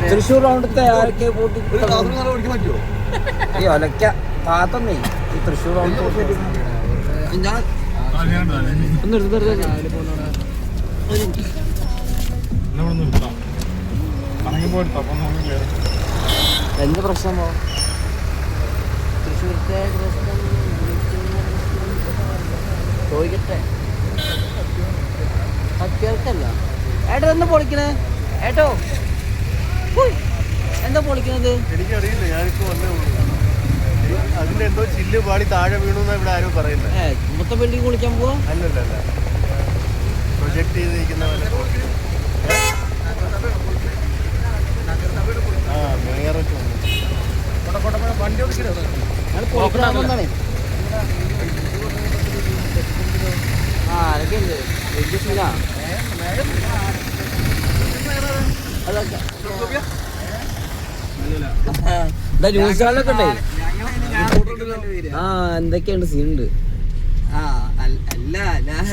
തൃശ്ശൂർ റൗണ്ടത്തെ ആരൊക്കെ പോട്ടി ഈ ഒലക്ക താത്തന്നേ ഈ തൃശ്ശൂർ റൗണ്ട് എന്ത് പ്രശ്നമോ തൃശ്ശൂരത്തെ പ്രശ്നം ചോദിക്കട്ടെ സത്യർക്കല്ല ഏട്ടോ എന്താ പൊളിക്കണേ ഏട്ടോ എന്താ പൊളിക്കുന്നത് എനിക്കറിയില്ല ഞാനിപ്പോ അതിന്റെ എന്തോ ചില്ല് പാടി താഴെ വീണു ഇവിടെ ആരോ പറയുന്നത് മൊത്തം ബിൽഡിംഗ് പൊളിക്കാൻ പോവാ അല്ലല്ല പ്രൊജക്ട് ചെയ്തിരിക്കുന്ന മേയറൊക്കെ വണ്ടി പൊളിക്കണമെന്നാണ് ആരൊക്കെ ഉണ്ട് വലിയ സീനാ അതൊക്കെ ന്യൂസ് ചാനലൊക്കെ ഉണ്ടേ എന്തൊക്കെയുണ്ട് സീനുണ്ട് അല്ല ഞാൻ